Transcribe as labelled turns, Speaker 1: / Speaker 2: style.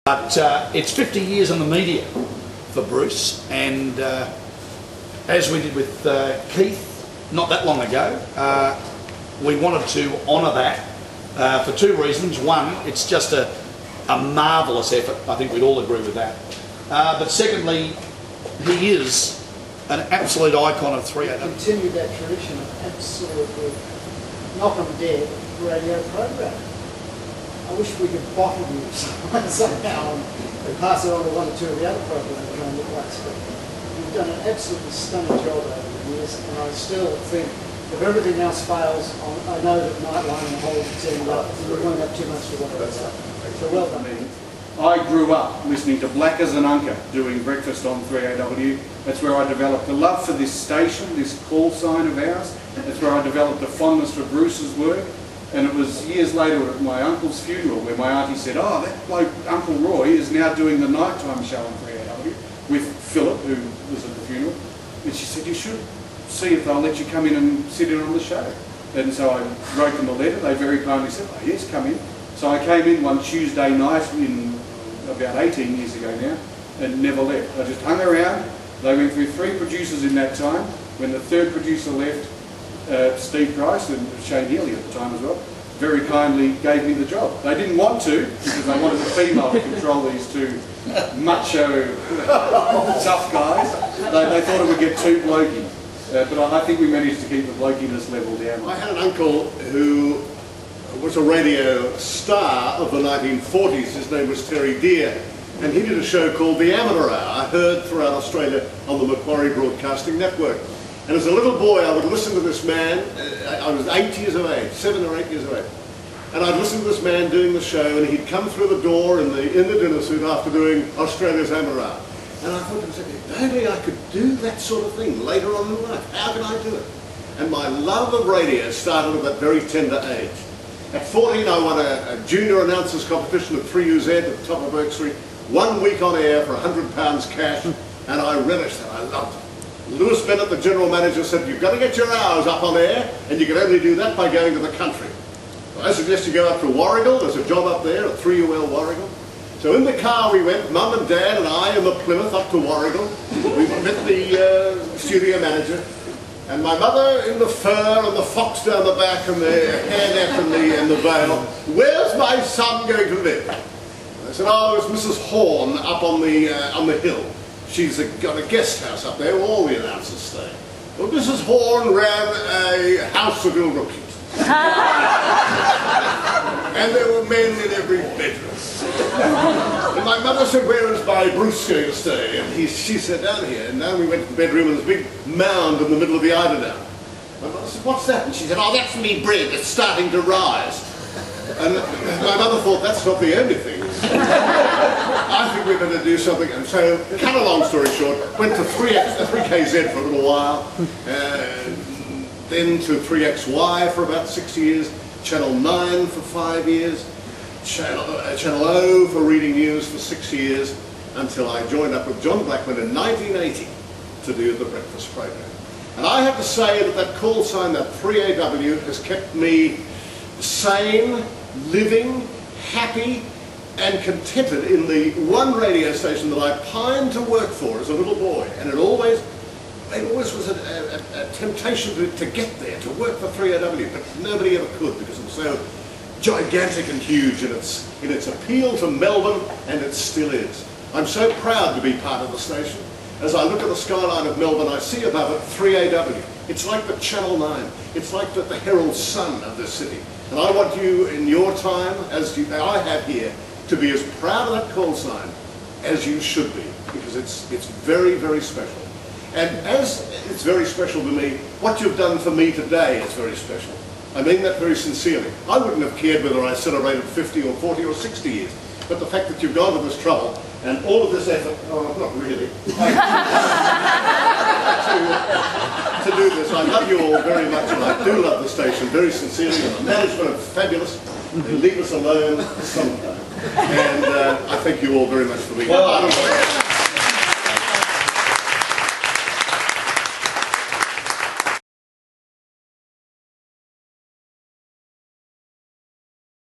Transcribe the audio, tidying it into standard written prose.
Speaker 1: But it's 50 years in the media for Bruce, and as we did with Keith not that long ago, we wanted to honour that for two reasons. One, it's just a marvellous effort. I think we'd all agree with that. But secondly, he is an absolute icon of 3AW.
Speaker 2: Continue that tradition of absolutely knock 'em dead radio programming. I wish we could bottle you somehow and pass it on to one or two of the other programs around the place. But you've done an absolutely stunning job over the years, and I still think if everything else fails, I know that Nightline and the whole team won't have too much to worry about. So well done.
Speaker 3: I grew up listening to Black as an Unca doing breakfast on 3AW. That's where I developed a love for this station, this call sign of ours. That's where I developed a fondness for Bruce's work. And it was years later at my uncle's funeral where my auntie said, "Oh, that bloke, Uncle Roy, is now doing the nighttime show on 3AW with Philip, who was at the funeral." And she said, "You should see if they'll let you come in and sit in on the show." And so I wrote them a letter. They very kindly said, "Oh, yes, come in." So I came in one Tuesday night in about 18 years ago now and never left. I just hung around. They went through 3 producers in that time. When the 3rd producer left, Steve Price and Shane Healy at the time as well, very kindly gave me the job. They didn't want to because they wanted a female to control these two macho, tough guys. They thought it would get too blokey. But I think we managed to keep the blokiness level down.
Speaker 4: I had an uncle who was a radio star of the 1940s. His name was Terry Deere, and he did a show called The Amateur Hour, heard throughout Australia on the Macquarie Broadcasting Network. And as a little boy, I would listen to this man. I was 8 years of age, 7 or 8 years of age. And I'd listen to this man doing the show, and he'd come through the door in the dinner suit after doing Australia's Amateur Hour. And I thought to myself, if only I could do that sort of thing later on in life. How can I do it? And my love of radio started at that very tender age. At 14, I won a junior announcers competition at 3UZ at the top of Oak Street. 1 week on air for £100 cash, and I relished it. I loved it. Lewis Bennett, the general manager, said, "You've got to get your hours up on air, and you can only do that by going to the country." Well, I suggest you go up to Warrigal. There's a job up there at 3UL Warrigal. So in the car we went, Mum and Dad and I in the Plymouth up to Warrigal. We met the studio manager, and my mother in the fur and the fox down the back and the hairnet and the veil. "Where's my son going to live?" I said, "Oh, it's Mrs. Horn up on the hill. She's got a guest house up there where all the announcers stay." Well, Mrs. Horn ran a house of ill repute. And there were men in every bedroom. And my mother said, "Where is my Bruce going to stay?" And she said, "Down here." And then we went to the bedroom, and there's a big mound in the middle of the eiderdown. My mother said, "What's that?" And she said, "Oh, that's me bread. It's starting to rise." And my mother thought, that's not the only thing. I think we better do something. And so, cut a long story short, went to 3KZ for a little while, then to 3XY for about 6 years, Channel 9 for 5 years, Channel O for reading news for 6 years, until I joined up with John Blackman in 1980 to do the breakfast program. And I have to say that call sign, that 3AW, has kept me sane, living, happy, and contented in the one radio station that I pined to work for as a little boy. And it always was a temptation to get there, to work for 3AW, but nobody ever could because it was so gigantic and huge in its appeal to Melbourne, and it still is. I'm so proud to be part of the station. As I look at the skyline of Melbourne, I see above it 3AW. It's like the Channel 9. It's like the Herald Sun of this city. And I want you, in your time, as I have here, to be as proud of that call sign as you should be, because it's very, very special. And as it's very special to me, what you've done for me today is very special. I mean that very sincerely. I wouldn't have cared whether I celebrated 50 or 40 or 60 years, but the fact that you've gone to this trouble and all of this effort, oh, not really, to do this. I love you all very much, and I do love the station very sincerely, and the management are fabulous. They leave us alone sometimes. And I thank you all very much for being here.